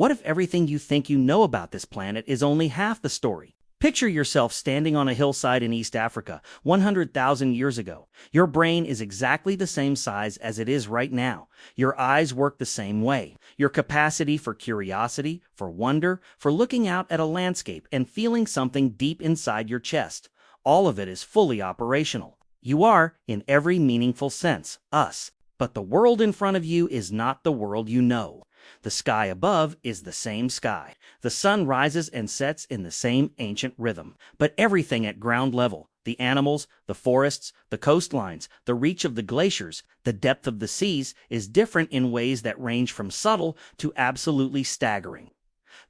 What if everything you think you know about this planet is only half the story? Picture yourself standing on a hillside in East Africa 100,000 years ago. Your brain is exactly the same size as it is right now. Your eyes work the same way. Your capacity for curiosity, for wonder, for looking out at a landscape and feeling something deep inside your chest, all of it is fully operational. You are, in every meaningful sense, us. But the world in front of you is not the world you know. The sky above is the same sky. The sun rises and sets in the same ancient rhythm. But everything at ground level, the animals, the forests, the coastlines, the reach of the glaciers, the depth of the seas, is different in ways that range from subtle to absolutely staggering.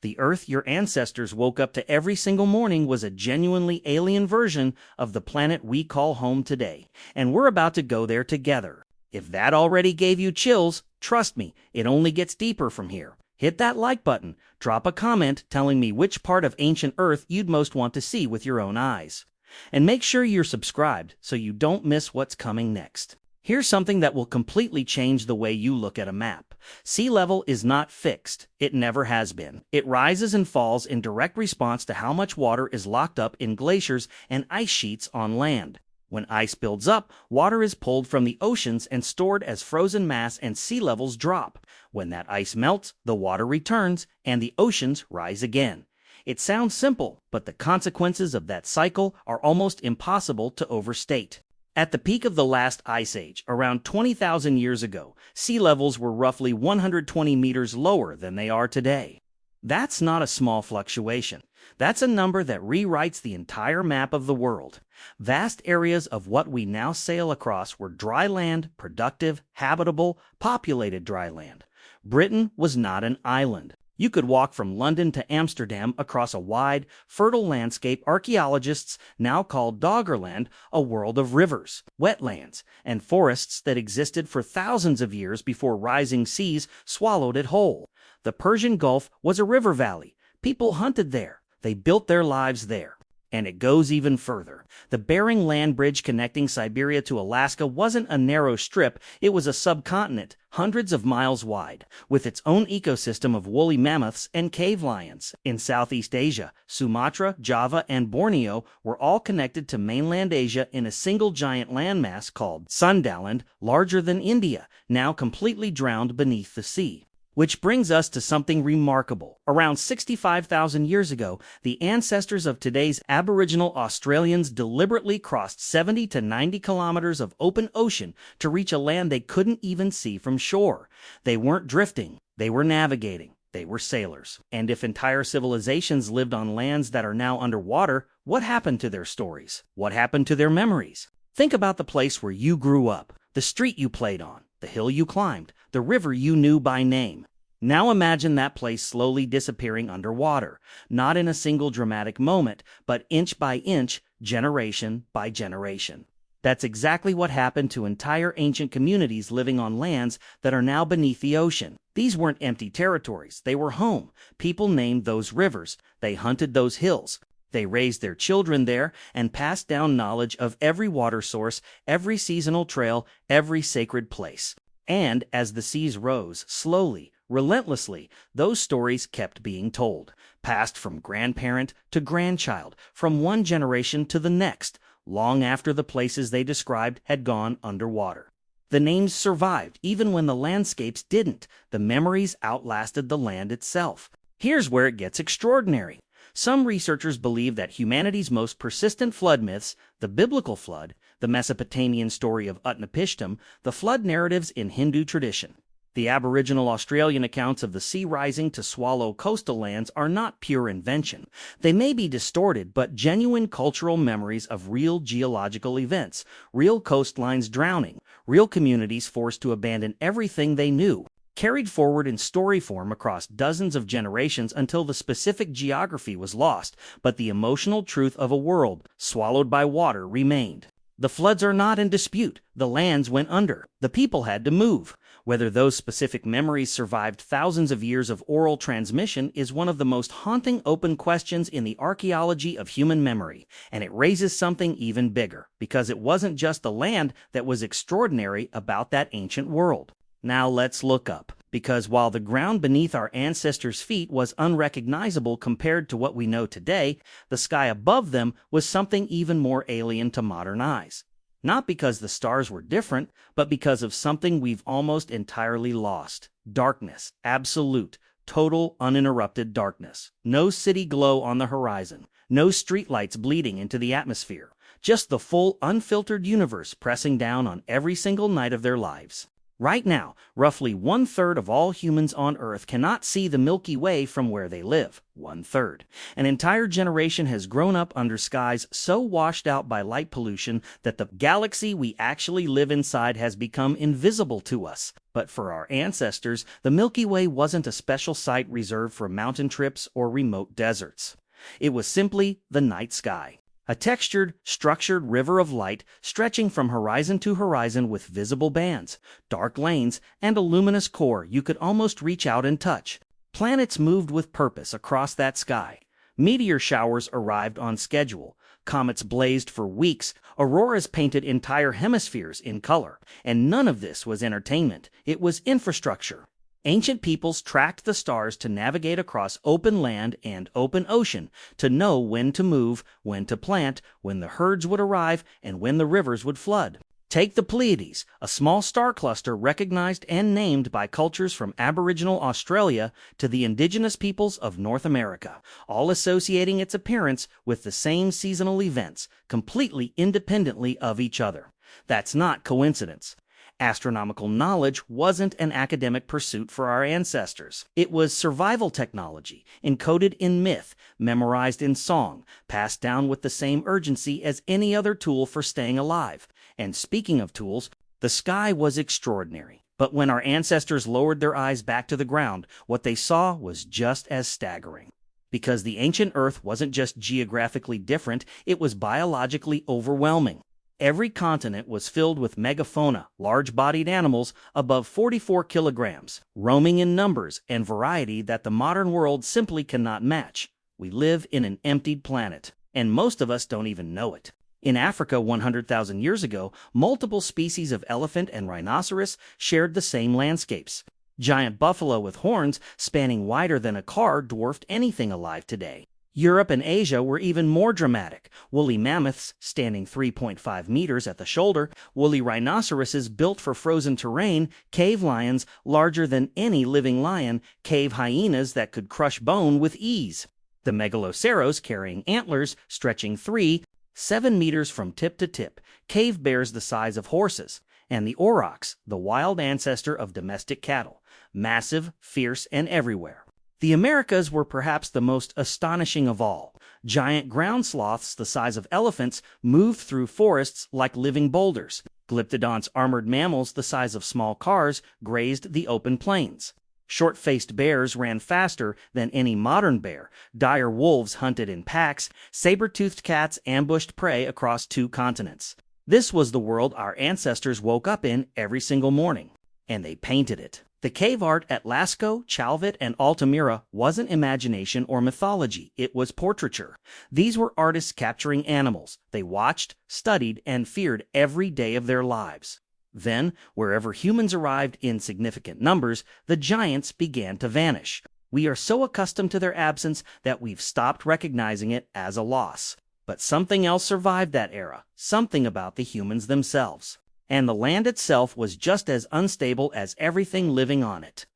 The Earth your ancestors woke up to every single morning was a genuinely alien version of the planet we call home today. And we're about to go there together. If that already gave you chills, trust me, it only gets deeper from here. Hit that like button, drop a comment telling me which part of ancient Earth you'd most want to see with your own eyes. And make sure you're subscribed so you don't miss what's coming next. Here's something that will completely change the way you look at a map. Sea level is not fixed. It never has been. It rises and falls in direct response to how much water is locked up in glaciers and ice sheets on land. When ice builds up, water is pulled from the oceans and stored as frozen mass and sea levels drop. When that ice melts, the water returns and the oceans rise again. It sounds simple, but the consequences of that cycle are almost impossible to overstate. At the peak of the last ice age, around 20,000 years ago, sea levels were roughly 120 meters lower than they are today. That's not a small fluctuation. That's a number that rewrites the entire map of the world. Vast areas of what we now sail across were dry land, productive, habitable, populated dry land. Britain was not an island. You could walk from London to Amsterdam across a wide, fertile landscape archaeologists now call Doggerland, a world of rivers, wetlands, and forests that existed for thousands of years before rising seas swallowed it whole. The Persian Gulf was a river valley. People hunted there. They built their lives there. And it goes even further. The Bering Land Bridge connecting Siberia to Alaska wasn't a narrow strip, it was a subcontinent, hundreds of miles wide, with its own ecosystem of woolly mammoths and cave lions. In Southeast Asia, Sumatra, Java, and Borneo were all connected to mainland Asia in a single giant landmass called Sundaland, larger than India, now completely drowned beneath the sea. Which brings us to something remarkable. Around 65,000 years ago, the ancestors of today's Aboriginal Australians deliberately crossed 70 to 90 kilometers of open ocean to reach a land they couldn't even see from shore. They weren't drifting, they were navigating, they were sailors. And if entire civilizations lived on lands that are now underwater, what happened to their stories? What happened to their memories? Think about the place where you grew up, the street you played on, the hill you climbed, the river you knew by name. Now imagine that place slowly disappearing underwater, not in a single dramatic moment, but inch by inch, generation by generation. That's exactly what happened to entire ancient communities living on lands that are now beneath the ocean. These weren't empty territories, they were home. People named those rivers, they hunted those hills. They raised their children there and passed down knowledge of every water source, every seasonal trail, every sacred place. And as the seas rose, slowly, relentlessly, those stories kept being told, passed from grandparent to grandchild, from one generation to the next, long after the places they described had gone underwater. The names survived even when the landscapes didn't. The memories outlasted the land itself. Here's where it gets extraordinary. Some researchers believe that humanity's most persistent flood myths, the biblical flood, the Mesopotamian story of Utnapishtim, the flood narratives in Hindu tradition, the Aboriginal Australian accounts of the sea rising to swallow coastal lands are not pure invention. They may be distorted, but genuine cultural memories of real geological events, real coastlines drowning, real communities forced to abandon everything they knew, carried forward in story form across dozens of generations until the specific geography was lost, but the emotional truth of a world swallowed by water remained. The floods are not in dispute. The lands went under. The people had to move. Whether those specific memories survived thousands of years of oral transmission is one of the most haunting open questions in the archaeology of human memory, and it raises something even bigger, because it wasn't just the land that was extraordinary about that ancient world. Now let's look up, because while the ground beneath our ancestors' feet was unrecognizable compared to what we know today, the sky above them was something even more alien to modern eyes. Not because the stars were different, but because of something we've almost entirely lost. Darkness. Absolute, total, uninterrupted darkness. No city glow on the horizon. No streetlights bleeding into the atmosphere. Just the full, unfiltered universe pressing down on every single night of their lives. Right now, roughly 1/3 of all humans on Earth cannot see the Milky Way from where they live. 1/3. An entire generation has grown up under skies so washed out by light pollution that the galaxy we actually live inside has become invisible to us. But for our ancestors, the Milky Way wasn't a special site reserved for mountain trips or remote deserts. It was simply the night sky. A textured, structured river of light stretching from horizon to horizon with visible bands, dark lanes, and a luminous core you could almost reach out and touch. Planets moved with purpose across that sky. Meteor showers arrived on schedule. Comets blazed for weeks. Auroras painted entire hemispheres in color. And none of this was entertainment. It was infrastructure. Ancient peoples tracked the stars to navigate across open land and open ocean, to know when to move, when to plant, when the herds would arrive, and when the rivers would flood. Take the Pleiades, a small star cluster recognized and named by cultures from Aboriginal Australia to the indigenous peoples of North America, all associating its appearance with the same seasonal events, completely independently of each other. That's not coincidence. Astronomical knowledge wasn't an academic pursuit for our ancestors. It was survival technology, encoded in myth, memorized in song, passed down with the same urgency as any other tool for staying alive. And speaking of tools, the sky was extraordinary. But when our ancestors lowered their eyes back to the ground, what they saw was just as staggering. Because the ancient Earth wasn't just geographically different, it was biologically overwhelming. Every continent was filled with megafauna, large-bodied animals above 44 kilograms, roaming in numbers and variety that the modern world simply cannot match. We live in an emptied planet, and most of us don't even know it. In Africa 100,000 years ago, multiple species of elephant and rhinoceros shared the same landscapes. Giant buffalo with horns spanning wider than a car dwarfed anything alive today. Europe and Asia were even more dramatic. Woolly mammoths standing 3.5 meters at the shoulder, woolly rhinoceroses built for frozen terrain, cave lions larger than any living lion, cave hyenas that could crush bone with ease. The megaloceros carrying antlers stretching 7 meters from tip to tip, cave bears the size of horses, and the aurochs, the wild ancestor of domestic cattle, massive, fierce, and everywhere. The Americas were perhaps the most astonishing of all. Giant ground sloths the size of elephants moved through forests like living boulders. Glyptodonts, armored mammals the size of small cars, grazed the open plains. Short-faced bears ran faster than any modern bear. Dire wolves hunted in packs. Saber-toothed cats ambushed prey across 2 continents. This was the world our ancestors woke up in every single morning. And they painted it. The cave art at Lascaux, Chalvet, and Altamira wasn't imagination or mythology, it was portraiture. These were artists capturing animals they watched, studied, and feared every day of their lives. Then, wherever humans arrived in significant numbers, the giants began to vanish. We are so accustomed to their absence that we've stopped recognizing it as a loss. But something else survived that era, something about the humans themselves. And the land itself was just as unstable as everything living on it.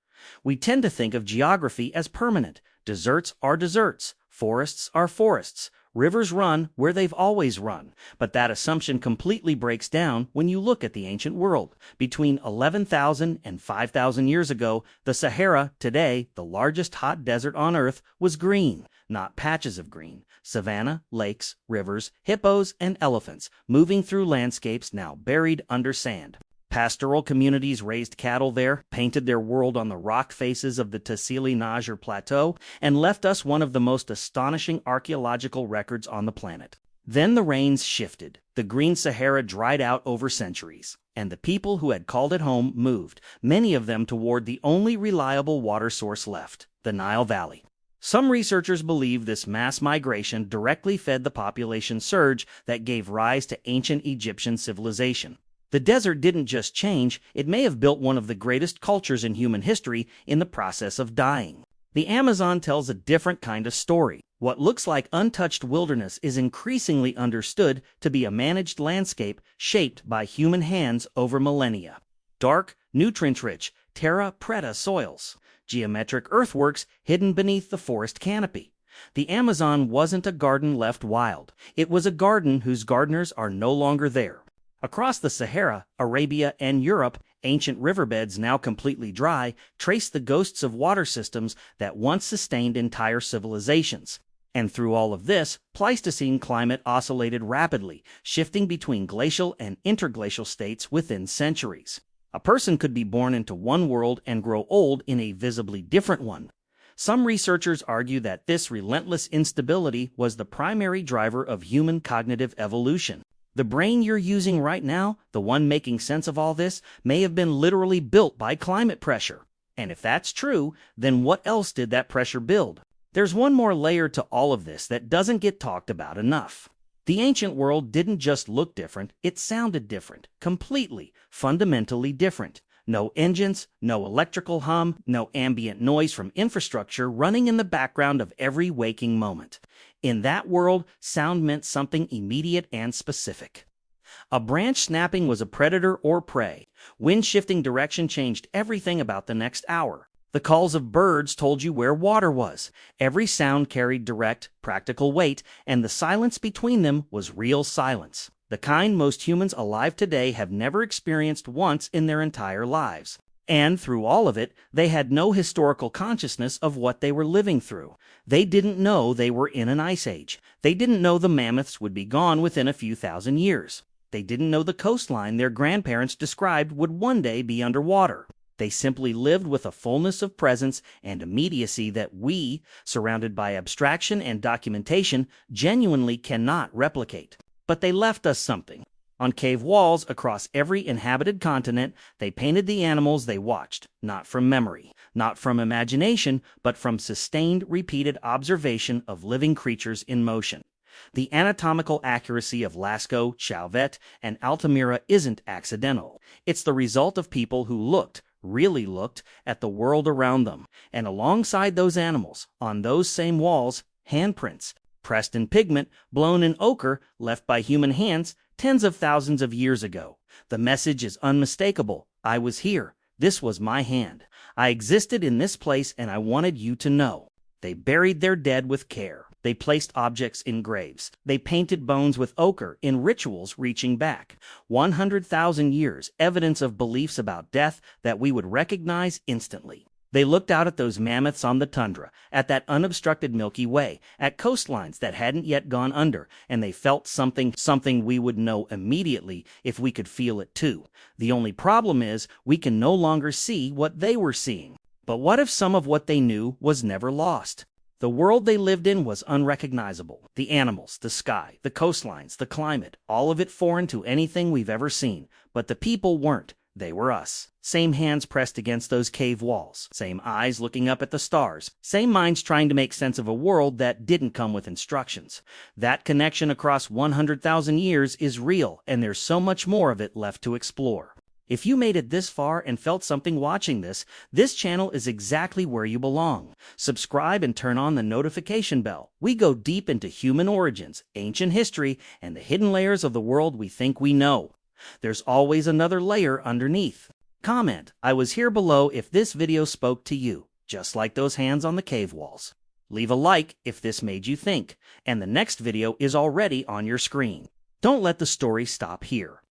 We tend to think of geography as permanent. Deserts are deserts. Forests are forests. Rivers run where they've always run. But that assumption completely breaks down when you look at the ancient world. Between 11,000 and 5,000 years ago, the Sahara, today the largest hot desert on Earth, was green. Not patches of green. Savanna, lakes, rivers, hippos, and elephants, moving through landscapes now buried under sand. Pastoral communities raised cattle there, painted their world on the rock faces of the Tassili N'Ajjer Plateau, and left us one of the most astonishing archaeological records on the planet. Then the rains shifted. The green Sahara dried out over centuries, and the people who had called it home moved, many of them toward the only reliable water source left, the Nile Valley. Some researchers believe this mass migration directly fed the population surge that gave rise to ancient Egyptian civilization. The desert didn't just change, it may have built one of the greatest cultures in human history in the process of dying. The Amazon tells a different kind of story. What looks like untouched wilderness is increasingly understood to be a managed landscape shaped by human hands over millennia. Dark, nutrient-rich, terra preta soils, geometric earthworks hidden beneath the forest canopy. The Amazon wasn't a garden left wild. It was a garden whose gardeners are no longer there. Across the Sahara, Arabia, and Europe, ancient riverbeds now completely dry trace the ghosts of water systems that once sustained entire civilizations. And through all of this, Pleistocene climate oscillated rapidly, shifting between glacial and interglacial states within centuries. A person could be born into one world and grow old in a visibly different one. Some researchers argue that this relentless instability was the primary driver of human cognitive evolution. The brain you're using right now, the one making sense of all this, may have been literally built by climate pressure. And if that's true, then what else did that pressure build? There's one more layer to all of this that doesn't get talked about enough. The ancient world didn't just look different, it sounded different, completely, fundamentally different. No engines, no electrical hum, no ambient noise from infrastructure running in the background of every waking moment. In that world, sound meant something immediate and specific. A branch snapping was a predator or prey. Wind shifting direction changed everything about the next hour. The calls of birds told you where water was. Every sound carried direct, practical weight, and the silence between them was real silence. The kind most humans alive today have never experienced once in their entire lives. And through all of it, they had no historical consciousness of what they were living through. They didn't know they were in an ice age. They didn't know the mammoths would be gone within a few thousand years. They didn't know the coastline their grandparents described would one day be underwater. They simply lived with a fullness of presence and immediacy that we, surrounded by abstraction and documentation, genuinely cannot replicate. But they left us something. On cave walls across every inhabited continent, they painted the animals they watched, not from memory, not from imagination, but from sustained, repeated observation of living creatures in motion. The anatomical accuracy of Lascaux, Chauvet, and Altamira isn't accidental. It's the result of people who looked, really looked, at the world around them. And alongside those animals, on those same walls, handprints, pressed in pigment, blown in ochre, left by human hands tens of thousands of years ago. The message is unmistakable. I was here. This was my hand. I existed in this place and I wanted you to know. They buried their dead with care. They placed objects in graves. They painted bones with ochre in rituals reaching back 100,000 years, evidence of beliefs about death that we would recognize instantly. They looked out at those mammoths on the tundra, at that unobstructed Milky Way, at coastlines that hadn't yet gone under, and they felt something we would know immediately if we could feel it too. The only problem is we can no longer see what they were seeing. But what if some of what they knew was never lost? The world they lived in was unrecognizable. The animals, the sky, the coastlines, the climate, all of it foreign to anything we've ever seen. But the people weren't. They were us. Same hands pressed against those cave walls. Same eyes looking up at the stars. Same minds trying to make sense of a world that didn't come with instructions. That connection across 100,000 years is real, and there's so much more of it left to explore. If you made it this far and felt something watching this channel is exactly where you belong. Subscribe and turn on the notification bell. We go deep into human origins, ancient history, and the hidden layers of the world we think we know. There's always another layer underneath. Comment, I was here below if this video spoke to you, just like those hands on the cave walls. Leave a like if this made you think, and the next video is already on your screen. Don't let the story stop here.